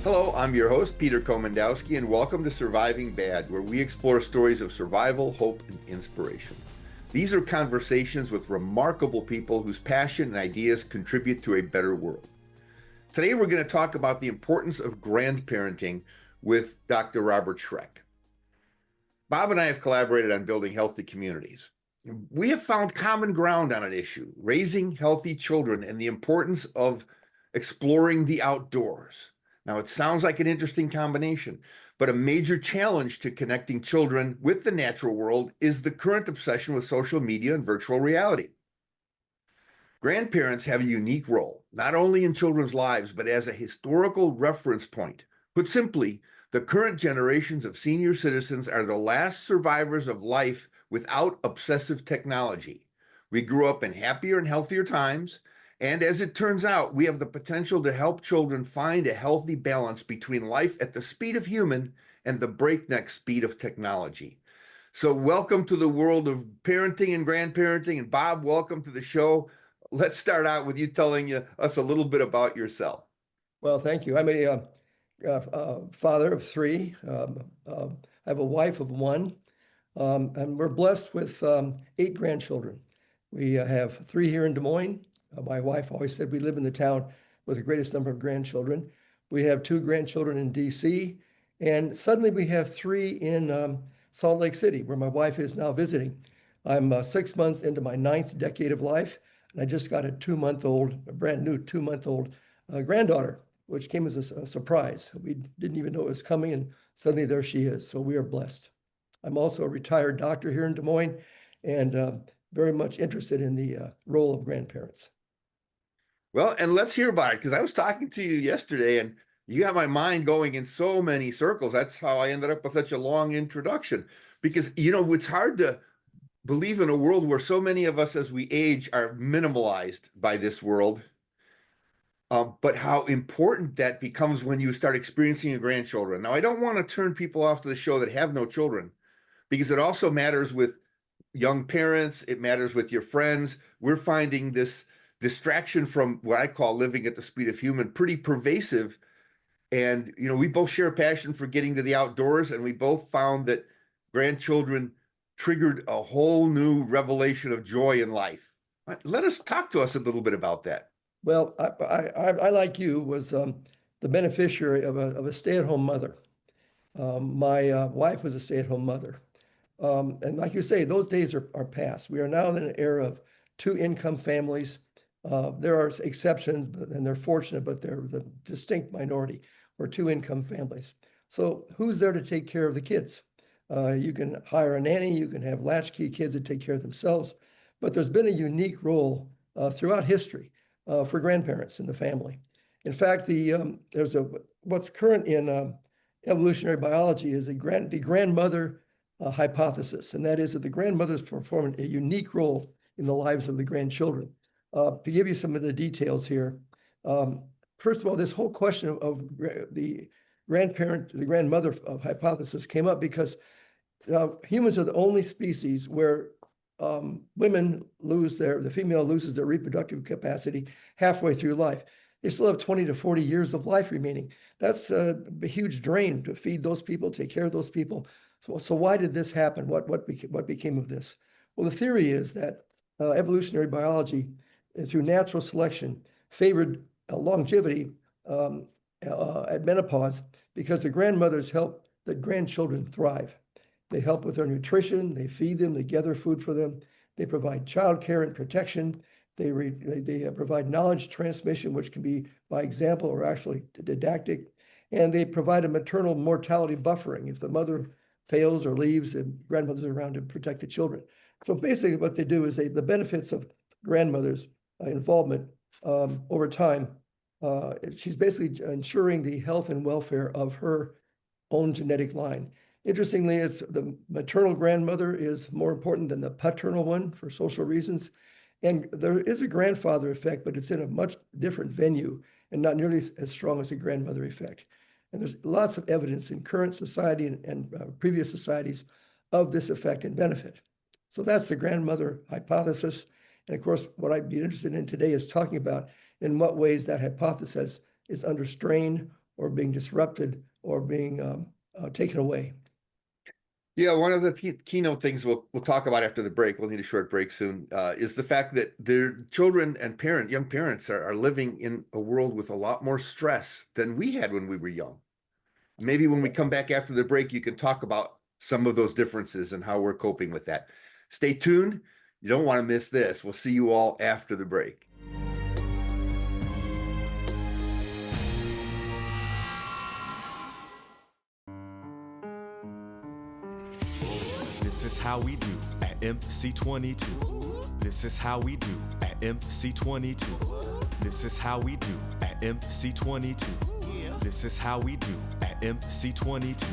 Hello, I'm your host, Peter Komendowski, and welcome to Surviving Bad, where we explore stories of survival, hope, and inspiration. These are conversations with remarkable people whose passion and ideas contribute to a better world. Today, we're going to talk about the importance of grandparenting with Dr. Robert Shreck. Bob and I have collaborated on building healthy communities. We have found common ground on an issue, raising healthy children and the importance of exploring the outdoors. Now, it sounds like an interesting combination, but a major challenge to connecting children with the natural world is the current obsession with social media and virtual reality. Grandparents have a unique role, not only in children's lives, but as a historical reference point. Put simply, the current generations of senior citizens are the last survivors of life without obsessive technology. We grew up in happier and healthier times, and as it turns out, we have the potential to help children find a healthy balance between life at the speed of human and the breakneck speed of technology. So welcome to the world of parenting and grandparenting. And Bob, welcome to the show. Let's start out with you telling us a little bit about yourself. Well, thank you. I'm a father of three. I have a wife of one, and we're blessed with 8 grandchildren. We have 3 here in Des Moines. My wife always said we live in the town with the greatest number of grandchildren. We have 2 grandchildren in DC, and suddenly we have 3 in Salt Lake City, where my wife is now visiting. I'm 6 months into my 9th decade of life, and I just got a brand new 2-month-old granddaughter, which came as a surprise. We didn't even know it was coming, and suddenly there she is. So we are blessed. I'm also a retired doctor here in Des Moines, and very much interested in the role of grandparents. Well, and let's hear about it, because I was talking to you yesterday and you got my mind going in so many circles. That's how I ended up with such a long introduction. Because, it's hard to believe in a world where so many of us as we age are minimalized by this world. But how important that becomes when you start experiencing your grandchildren. Now, I don't want to turn people off to the show that have no children, because it also matters with young parents. It matters with your friends. We're finding this distraction from what I call living at the speed of human pretty pervasive. And, we both share a passion for getting to the outdoors, and we both found that grandchildren triggered a whole new revelation of joy in life. Let us talk to us a little bit about that. Well, I like you, was the beneficiary of a stay-at-home mother. My wife was a stay-at-home mother. And like you say, those days are past. We are now in an era of 2-income families. There are exceptions, and they're fortunate, but they're the distinct minority, or 2-income families. So who's there to take care of the kids? You can hire a nanny, you can have latchkey kids that take care of themselves, but there's been a unique role throughout history for grandparents in the family. In fact, there's what's current in evolutionary biology is the grandmother hypothesis, and that is that the grandmothers perform a unique role in the lives of the grandchildren. To give you some of the details here, first of all, this whole question of the grandmother hypothesis came up because humans are the only species where the female loses their reproductive capacity halfway through life. They still have 20 to 40 years of life remaining. That's a huge drain to feed those people, take care of those people. So why did this happen? What became of this? Well, the theory is that evolutionary biology, through natural selection, favored longevity at menopause because the grandmothers help the grandchildren thrive. They help with their nutrition, they feed them, they gather food for them, they provide childcare and protection, they provide knowledge transmission, which can be by example or actually didactic, and they provide a maternal mortality buffering. If the mother fails or leaves, the grandmother's around to protect the children. So basically what they do is the benefits of grandmother's involvement over time, she's basically ensuring the health and welfare of her own genetic line. Interestingly, it's the maternal grandmother is more important than the paternal one for social reasons. And there is a grandfather effect, but it's in a much different venue and not nearly as strong as the grandmother effect. And there's lots of evidence in current society and previous societies of this effect and benefit. So that's the grandmother hypothesis. And of course, what I'd be interested in today is talking about in what ways that hypothesis is under strain or being disrupted or being taken away. Yeah, one of the keynote things we'll talk about after the break, we'll need a short break soon, is the fact that their children and young parents are living in a world with a lot more stress than we had when we were young. Maybe when we come back after the break, you can talk about some of those differences and how we're coping with that. Stay tuned. You don't want to miss this. We'll see you all after the break. This is how we do at MC22. This is how we do at MC22. This is how we do at MC22. This is how we do at MC22.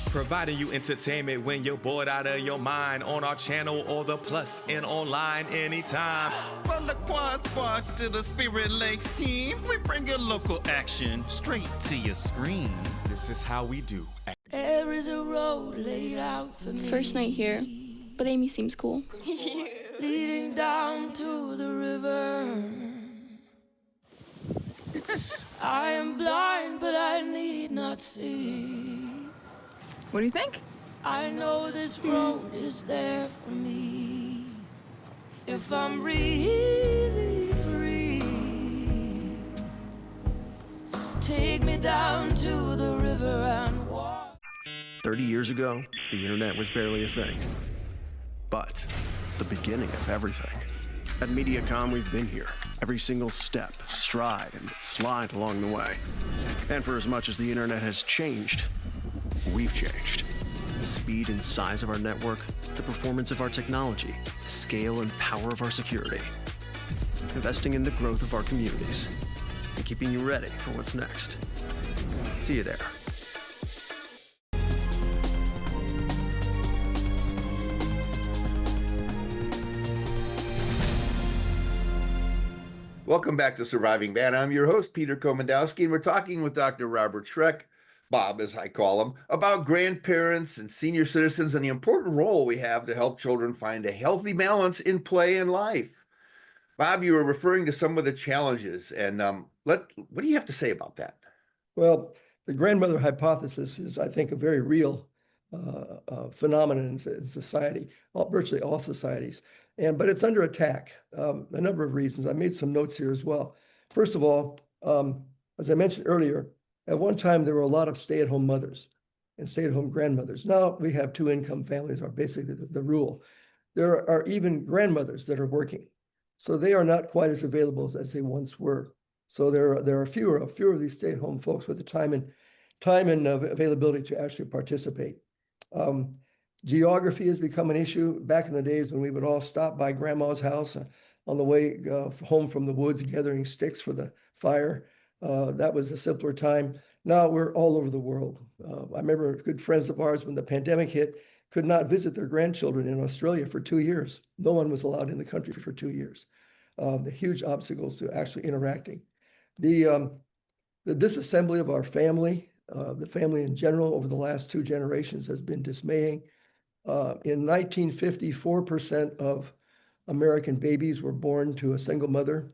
Providing you entertainment when you're bored out of your mind on our channel or the Plus and online anytime. From the Quad Squad to the Spirit Lakes team, we bring your local action straight to your screen. This is how we do. There is a road laid out for me. First night here, but Amy seems cool. Leading down to the river. I am blind, but I need not see. What do you think? I know this road is there for me. If I'm really free, take me down to the river and walk. 30 years ago, the internet was barely a thing. But the beginning of everything. At MediaCom, we've been here. Every single step, stride, and slide along the way. And for as much as the internet has changed, we've changed. The speed and size of our network, the performance of our technology, the scale and power of our security. Investing in the growth of our communities, and keeping you ready for what's next. See you there. Welcome back to Surviving Bad. I'm your host, Peter Komendowski, and we're talking with Dr. Robert Shreck, Bob as I call him, about grandparents and senior citizens and the important role we have to help children find a healthy balance in play and life. Bob, you were referring to some of the challenges, and what do you have to say about that? Well, the grandmother hypothesis is, I think, a very real phenomenon in society, virtually all societies. But it's under attack, a number of reasons. I made some notes here as well. First of all, as I mentioned earlier, at one time there were a lot of stay-at-home mothers and stay-at-home grandmothers. Now we have two-income families are basically the rule. There are even grandmothers that are working, so they are not quite as available as they once were. So there are fewer of these stay-at-home folks with the time and availability to actually participate. Geography has become an issue. Back in the days when we would all stop by grandma's house on the way home from the woods, gathering sticks for the fire, that was a simpler time. Now we're all over the world. I remember good friends of ours when the pandemic hit could not visit their grandchildren in Australia for 2 years. No one was allowed in the country for 2 years. The huge obstacles to actually interacting. The disassembly of our family, the family in general over the last 2 generations has been dismaying. In 1950, 4% of American babies were born to a single mother.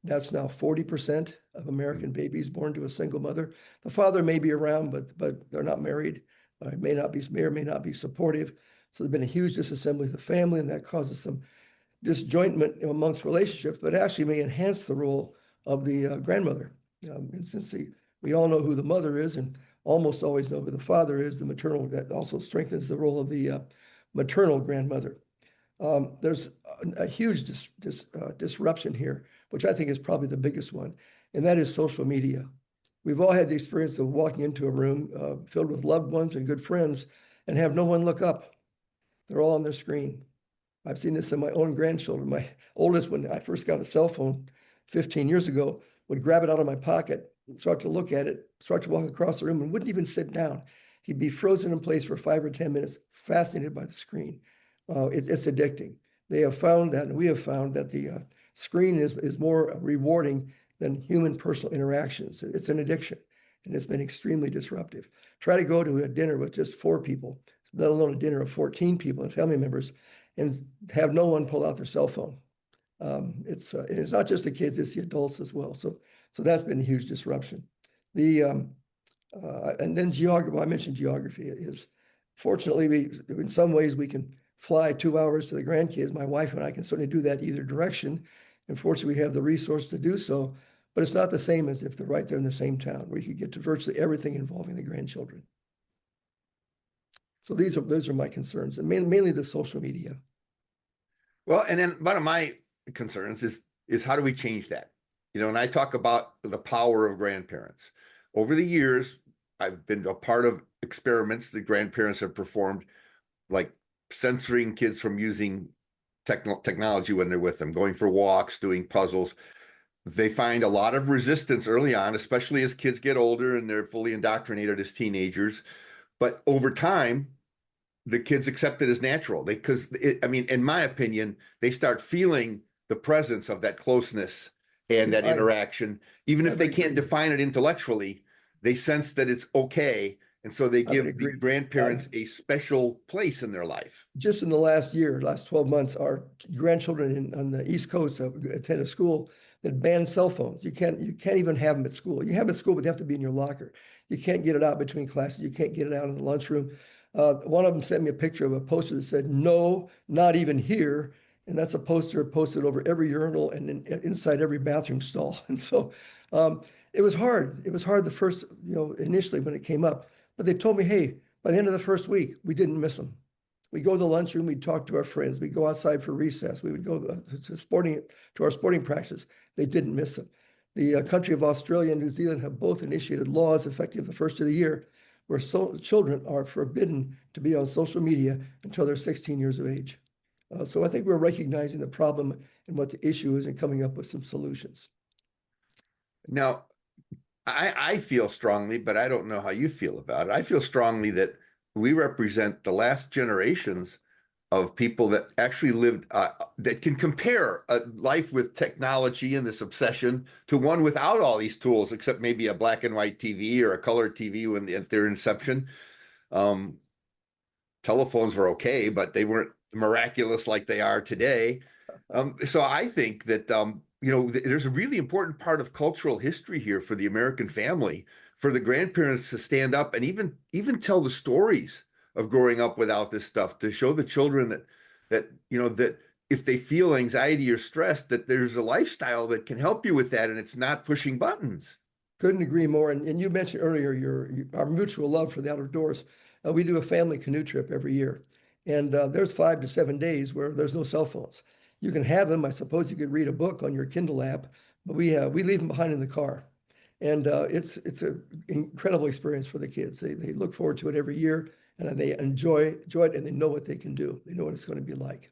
That's now 40% of American babies born to a single mother. The father may be around, but they're not married. May or may not be supportive. So there's been a huge disassembly of the family, and that causes some disjointment amongst relationships, but actually may enhance the role of the grandmother. And since we all know who the mother is and almost always know who the father is, the maternal, that also strengthens the role of the maternal grandmother. There's a huge disruption here, which I think is probably the biggest one, and that is social media. We've all had the experience of walking into a room filled with loved ones and good friends and have no one look up. They're all on their screen. I've seen this in my own grandchildren. My oldest, when I first got a cell phone 15 years ago, would grab it out of my pocket, start to look at it, start to walk across the room and wouldn't even sit down. He'd be frozen in place for 5 or 10 minutes, fascinated by the screen. It's addicting. They have found that, and we have found that the screen is more rewarding than human personal interactions. It's an addiction, and it's been extremely disruptive. Try to go to a dinner with just 4 people, let alone a dinner of 14 people and family members, and have no one pull out their cell phone. It's not just the kids, it's the adults as well. So that's been a huge disruption. The And then geography, well, I mentioned geography is fortunately, in some ways we can fly 2 hours to the grandkids. My wife and I can certainly do that either direction. And fortunately, we have the resource to do so, but it's not the same as if they're right there in the same town where you could get to virtually everything involving the grandchildren. So those are my concerns, and mainly the social media. Well, and then one of my concerns is how do we change that? And I talk about the power of grandparents. Over the years, I've been a part of experiments that grandparents have performed, like censoring kids from using technology when they're with them, going for walks, doing puzzles. They find a lot of resistance early on, especially as kids get older and they're fully indoctrinated as teenagers. But over time, the kids accept it as natural. Because I mean, in my opinion, they start feeling the presence of that closeness and that interaction, even if they can't define it intellectually. They sense that it's okay, and so they give the grandparents a special place in their life. Just in the last 12 months, our grandchildren on the East Coast attend a school that bans cell phones. You can't even have them at school. You have them at school, but they have to be in your locker. You can't get it out between classes. You can't get it out in the lunchroom. One of them sent me a picture of a poster that said, "No, not even here." And that's a poster posted over every urinal and inside every bathroom stall. And so it was hard. It was hard the first, initially when it came up. But they told me, hey, by the end of the first week, we didn't miss them. We go to the lunchroom, we'd talk to our friends, we'd go outside for recess, we would go to our sporting practice. They didn't miss them. The country of Australia and New Zealand have both initiated laws effective the first of the year where children are forbidden to be on social media until they're 16 years of age. So I think we're recognizing the problem and what the issue is and coming up with some solutions. Now, I feel strongly, but I don't know how you feel about it. I feel strongly that we represent the last generations of people that actually lived, that can compare a life with technology and this obsession to one without all these tools, except maybe a black and white TV or a color TV at their inception. Telephones were okay, but they weren't miraculous like they are today. So I think that, there's a really important part of cultural history here for the American family, for the grandparents to stand up and even tell the stories of growing up without this stuff, to show the children that if they feel anxiety or stress, that there's a lifestyle that can help you with that, and it's not pushing buttons. Couldn't agree more. And you mentioned earlier our mutual love for the outdoors. We do a family canoe trip every year, and there's 5 to 7 days where there's no cell phones. You can have them. I suppose you could read a book on your Kindle app, but we leave them behind in the car, and it's an incredible experience for the kids. They look forward to it every year, and they enjoy it, and they know what they can do. They know what it's going to be like.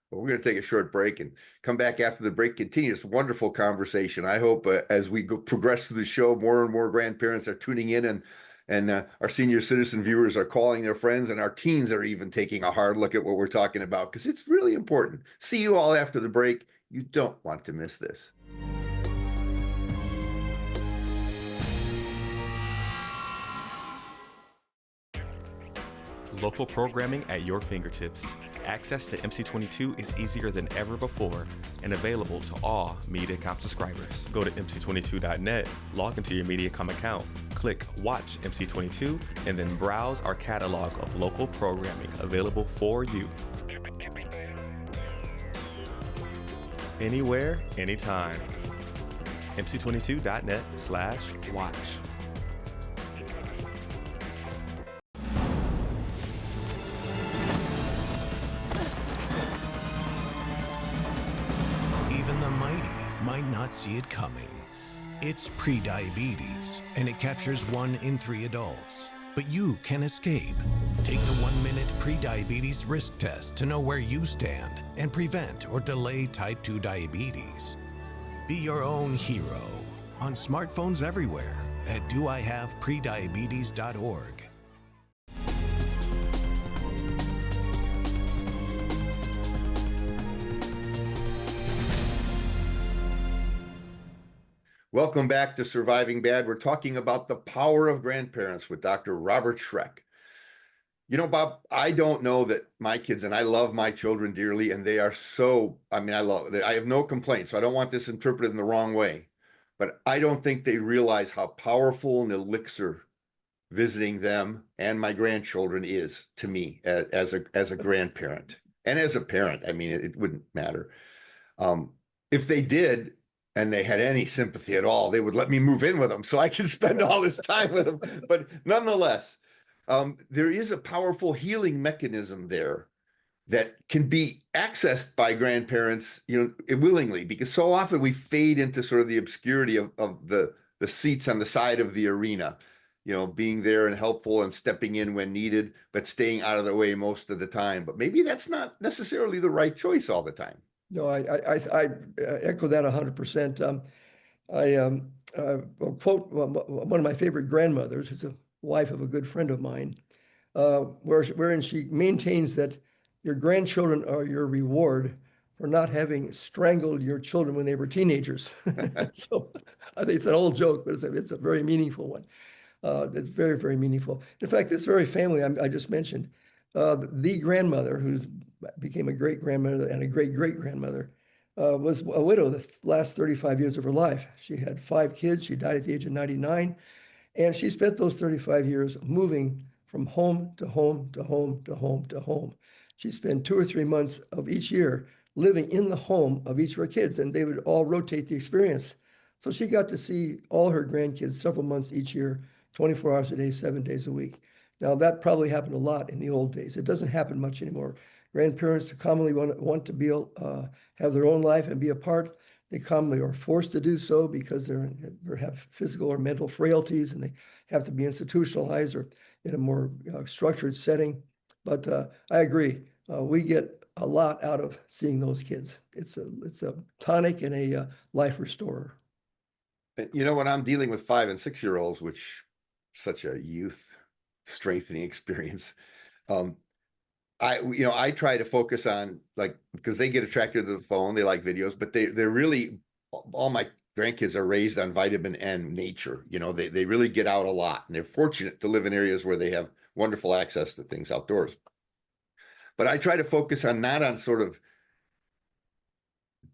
Well, we're going to take a short break and come back after the break. Continue this wonderful conversation. I hope as we progress through the show, more and more grandparents are tuning in, and our senior citizen viewers are calling their friends, and our teens are even taking a hard look at what we're talking about, because it's really important. See you all after the break. You don't want to miss this. Local programming at your fingertips. Access to MC22 is easier than ever before and available to all Mediacom subscribers. Go to mc22.net, log into your Mediacom account, click Watch MC22, and then browse our catalog of local programming available for you. Anywhere, anytime. mc22.net/watch. Might not see it coming. It's prediabetes, and it captures 1 in 3 adults. But you can escape. Take the 1-minute prediabetes risk test to know where you stand and prevent or delay type 2 diabetes. Be your own hero on smartphones everywhere at doihaveprediabetes.org. Welcome back to Surviving Bad. We're talking about the power of grandparents with Dr. Robert Shreck. Bob, I don't know that my kids, and I love my children dearly, and they are I have no complaints, so I don't want this interpreted in the wrong way, but I don't think they realize how powerful an elixir visiting them and my grandchildren is to me as a grandparent and as a parent. I mean, it wouldn't matter. If they did and they had any sympathy at all, they would let me move in with them so I can spend all this time with them. But nonetheless, there is a powerful healing mechanism there that can be accessed by grandparents, willingly, because so often we fade into sort of the obscurity of the seats on the side of the arena, being there and helpful and stepping in when needed, but staying out of the way most of the time. But maybe that's not necessarily the right choice all the time. No, I echo that 100%. Will quote one of my favorite grandmothers, who's a wife of a good friend of mine, wherein she maintains that your grandchildren are your reward for not having strangled your children when they were teenagers. So I think it's an old joke, but it's a very meaningful one. It's very, very meaningful. In fact, this very family I just mentioned, the grandmother who became a great grandmother and a great great grandmother, was a widow the last 35 years of her life. She had 5 kids. She died at the age of 99. And she spent those 35 years moving from home to home to home to home to home. She spent 2 or 3 months of each year living in the home of each of her kids, and they would all rotate the experience. So she got to see all her grandkids several months each year, 24 hours a day, 7 days a week. Now, that probably happened a lot in the old days. It doesn't happen much anymore. Grandparents commonly want to be have their own life and be apart. They commonly are forced to do so because they have physical or mental frailties, and they have to be institutionalized or in a more structured setting. But I agree. We get a lot out of seeing those kids. It's a tonic and a life restorer. When I'm dealing with 5 and 6-year-olds, which such a youth strengthening experience, I try to focus on, like, because they get attracted to the phone, they like videos, but they're really, all my grandkids are raised on vitamin N nature. They really get out a lot, and they're fortunate to live in areas where they have wonderful access to things outdoors. But I try to focus not on sort of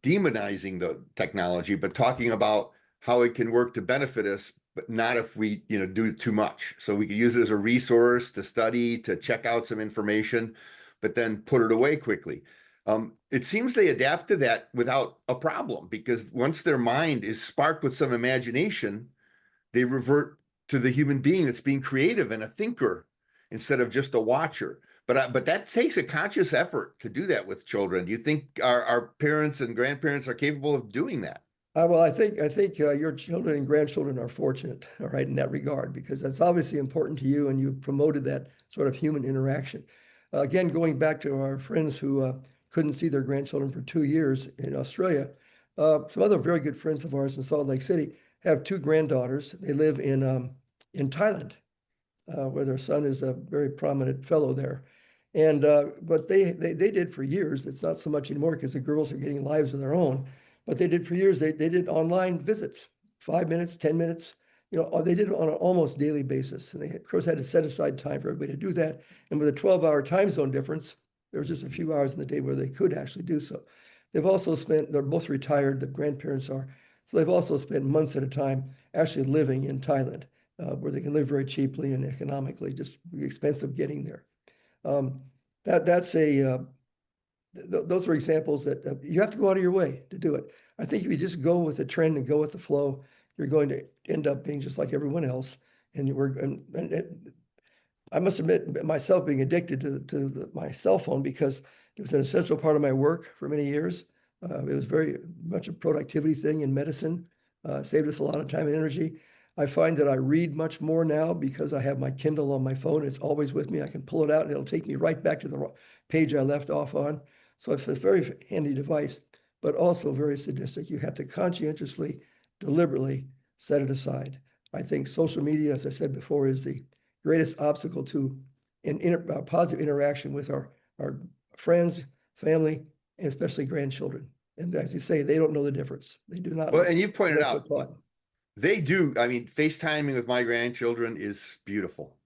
demonizing the technology, but talking about how it can work to benefit us, but not if we, do too much. So we can use it as a resource to study, to check out some information, but then put it away quickly. It seems they adapt to that without a problem, because once their mind is sparked with some imagination, they revert to the human being that's being creative and a thinker instead of just a watcher. But that takes a conscious effort to do that with children. Do you think our parents and grandparents are capable of doing that? Well, I think your children and grandchildren are fortunate, all right, in that regard, because that's obviously important to you, and you promoted that sort of human interaction. Again, going back to our friends who couldn't see their grandchildren for 2 years in Australia, some other very good friends of ours in Salt Lake City have 2 granddaughters. They live in Thailand, where their son is a very prominent fellow there. And but they did for years. It's not so much anymore because the girls are getting lives of their own. But they did for years. They did online visits, 5 minutes, 10 minutes. They did it on an almost daily basis. And they, of course, had to set aside time for everybody to do that. And with a 12-hour time zone difference, there was just a few hours in the day where they could actually do so. They've also they're both retired, the grandparents are. So they've also spent months at a time actually living in Thailand, where they can live very cheaply and economically, just the expense of getting there. Those are examples that you have to go out of your way to do it. I think if you just go with the trend and go with the flow, you're going to end up being just like everyone else. And I must admit myself being addicted to my cell phone, because it was an essential part of my work for many years. It was very much a productivity thing in medicine, saved us a lot of time and energy. I find that I read much more now because I have my Kindle on my phone. It's always with me. I can pull it out and it'll take me right back to the page I left off on. So it's a very handy device, but also very sadistic. You have to conscientiously, deliberately set it aside. I think social media, as I said before, is the greatest obstacle to positive interaction with our friends, family, and especially grandchildren. And as you say, they don't know the difference. They do not. Well, and you pointed out, they do. I mean, FaceTiming with my grandchildren is beautiful.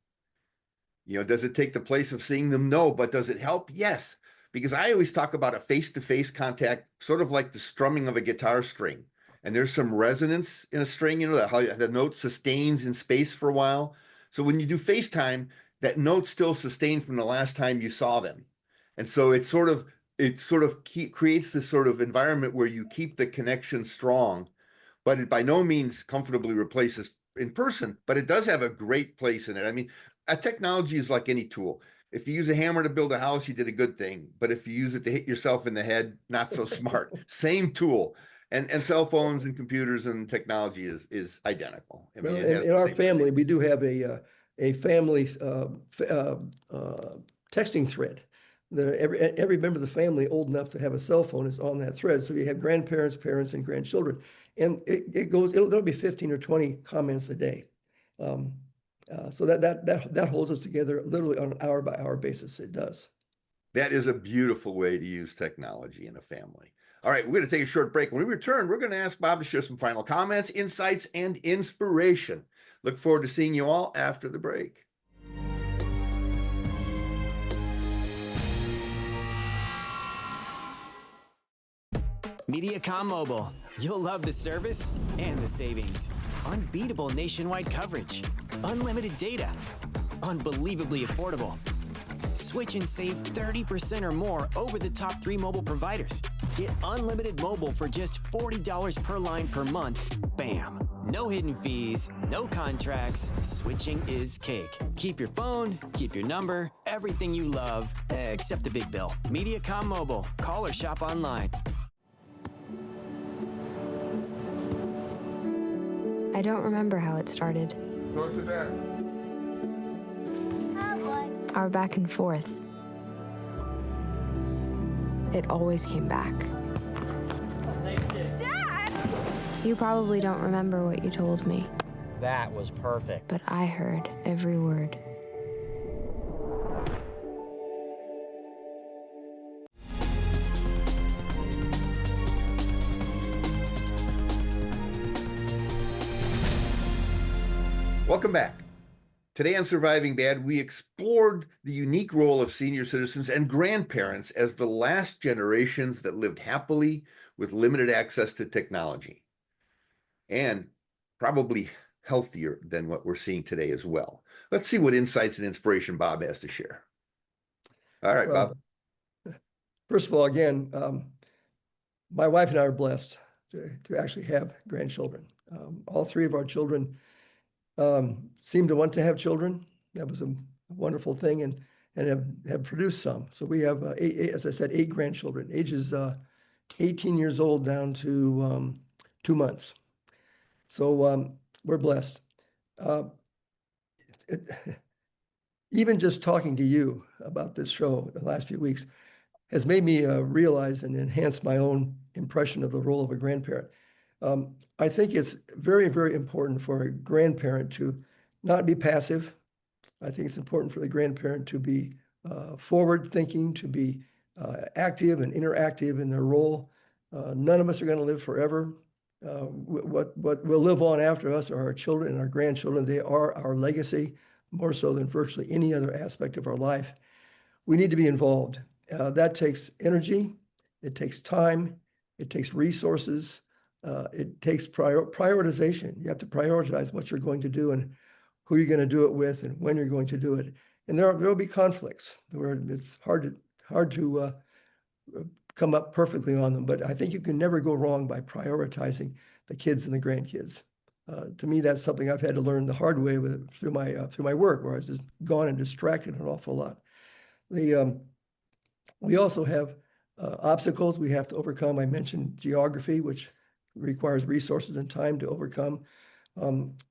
Does it take the place of seeing them? No, but does it help? Yes, because I always talk about a face-to-face contact, sort of like the strumming of a guitar string. And there's some resonance in a string, that how the note sustains in space for a while. So when you do FaceTime, that note's still sustained from the last time you saw them. And so creates this sort of environment where you keep the connection strong, but it by no means comfortably replaces in person, but it does have a great place in it. I mean, a technology is like any tool. If you use a hammer to build a house, you did a good thing. But if you use it to hit yourself in the head, not so smart. Same tool. And cell phones and computers and technology is identical. I mean, Well, it has in the our same family, we do have a family texting thread. Every member of the family old enough to have a cell phone is on that thread. So you have grandparents, parents, and grandchildren, and there'll be 15 or 20 comments a day. So that holds us together literally on an hour by hour basis. It does. That is a beautiful way to use technology in a family. All right, we're going to take a short break. When we return, we're going to ask Bob to share some final comments, insights, and inspiration. Look forward to seeing you all after the break. Mediacom Mobile. You'll love the service and the savings. Unbeatable nationwide coverage. Unlimited data. Unbelievably affordable. Switch and save 30% or more over the top 3 mobile providers. Get unlimited mobile for just $40 per line per month. Bam! No hidden fees, no contracts. Switching is cake. Keep your phone, keep your number, everything you love, except the big bill. Mediacom Mobile. Call or shop online. I don't remember how it started. Go to that. Our back and forth. It always came back. Dad! You probably don't remember what you told me. That was perfect. But I heard every word. Welcome back. Today on Surviving Dad, we explored the unique role of senior citizens and grandparents as the last generations that lived happily with limited access to technology, and probably healthier than what we're seeing today as well. Let's see what insights and inspiration Bob has to share. All right, Well, Bob. First of all, again, my wife and I are blessed to actually have grandchildren. All 3 of our children seem to want to have children. That was a wonderful thing, and have produced some. So we have, as I said, 8 grandchildren, ages 18 years old down to 2 months. So we're blessed. Even just talking to you about this show the last few weeks has made me realize and enhance my own impression of the role of a grandparent. I think it's very, very important for a grandparent to not be passive. I think it's important for the grandparent to be forward-thinking, to be active and interactive in their role. None of us are going to live forever. What will live on after us are our children and our grandchildren. They are our legacy, more so than virtually any other aspect of our life. We need to be involved. That takes energy, it takes time, it takes resources, it takes prioritization. You have to prioritize what you're going to do and who you're going to do it with and when you're going to do it. And there will be conflicts where it's hard to come up perfectly on them, but I think you can never go wrong by prioritizing the kids and the grandkids. To me, that's something I've had to learn the hard way through my work, where I was just gone and distracted an awful lot. We also have obstacles we have to overcome. I mentioned geography, which requires resources and time to overcome.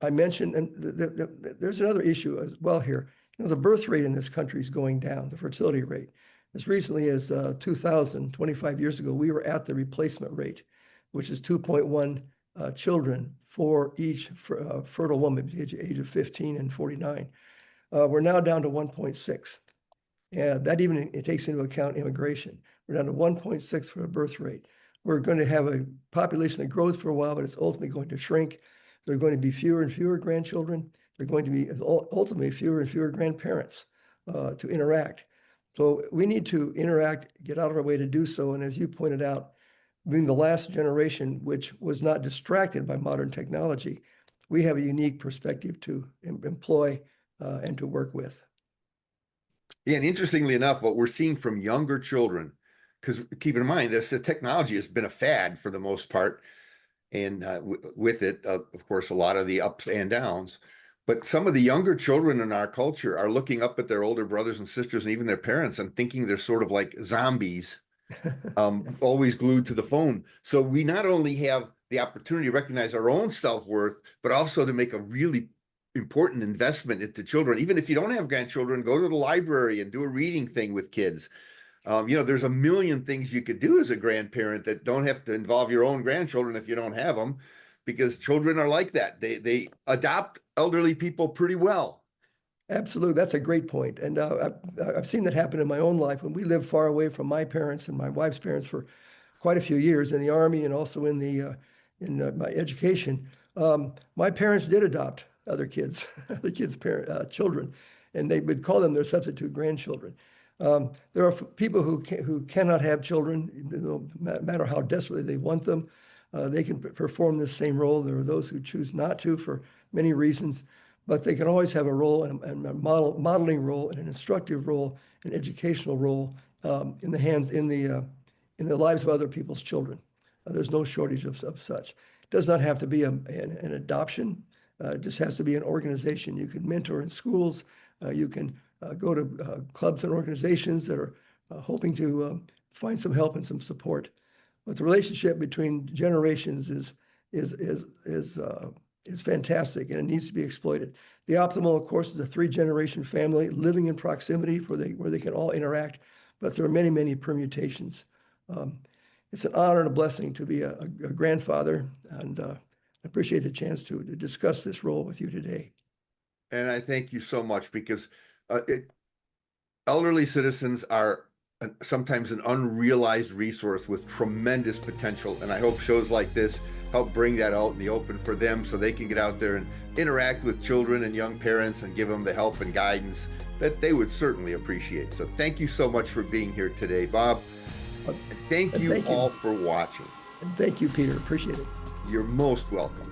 I mentioned, and there's another issue as well here. You know, the birth rate in this country is going down, the fertility rate. As recently as 2000, 25 years ago, we were at the replacement rate, which is 2.1 children for each fertile woman between the age of 15 and 49. We're now down to 1.6. And that even it takes into account immigration. We're down to 1.6 for a birth rate. We're going to have a population that grows for a while, but it's ultimately going to shrink. There are going to be fewer and fewer grandchildren. There are going to be ultimately fewer and fewer grandparents to interact. So we need to interact, get out of our way to do so. And as you pointed out, being the last generation which was not distracted by modern technology, we have a unique perspective to employ and to work with. Yeah, and interestingly enough, what we're seeing from younger children, because keep in mind, the technology has been a fad for the most part, and with it, of course, a lot of the ups and downs. But some of the younger children in our culture are looking up at their older brothers and sisters and even their parents and thinking they're sort of like zombies, always glued to the phone. So we not only have the opportunity to recognize our own self-worth, but also to make a really important investment into children. Even if you don't have grandchildren, go to the library and do a reading thing with kids. There's a million things you could do as a grandparent that don't have to involve your own grandchildren if you don't have them, because children are like that. They adopt elderly people pretty well. Absolutely. That's a great point. And I've seen that happen in my own life when we lived far away from my parents and my wife's parents for quite a few years in the Army and also in my education. My parents did adopt other kids, children, and they would call them their substitute grandchildren. There are people who cannot have children, no matter how desperately they want them. They can perform this same role. There are those who choose not to for many reasons, but they can always have a role and a modeling role and an instructive role, an educational role in the lives of other people's children. There's no shortage of such. It does not have to be an adoption. It just has to be an organization. You can mentor in schools. You can go to clubs and organizations that are hoping to find some help and some support. But the relationship between generations is fantastic, and it needs to be exploited. The optimal, of course, is a 3-generation family living in proximity where they can all interact. But there are many, many permutations. It's an honor and a blessing to be a grandfather, and I appreciate the chance to discuss this role with you today. And I thank you so much, because elderly citizens are sometimes an unrealized resource with tremendous potential. And I hope shows like this help bring that out in the open for them so they can get out there and interact with children and young parents and give them the help and guidance that they would certainly appreciate. So thank you so much for being here today, Bob. And thank you all for watching. And thank you, Peter. Appreciate it. You're most welcome.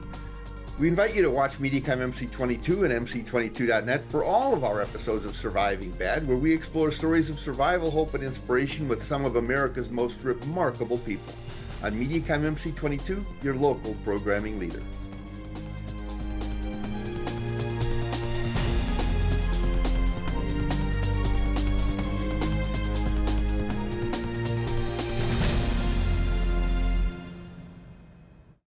We invite you to watch MediaCom MC22 and MC22.net for all of our episodes of Surviving Bad, where we explore stories of survival, hope, and inspiration with some of America's most remarkable people. On MediaCom MC22, your local programming leader.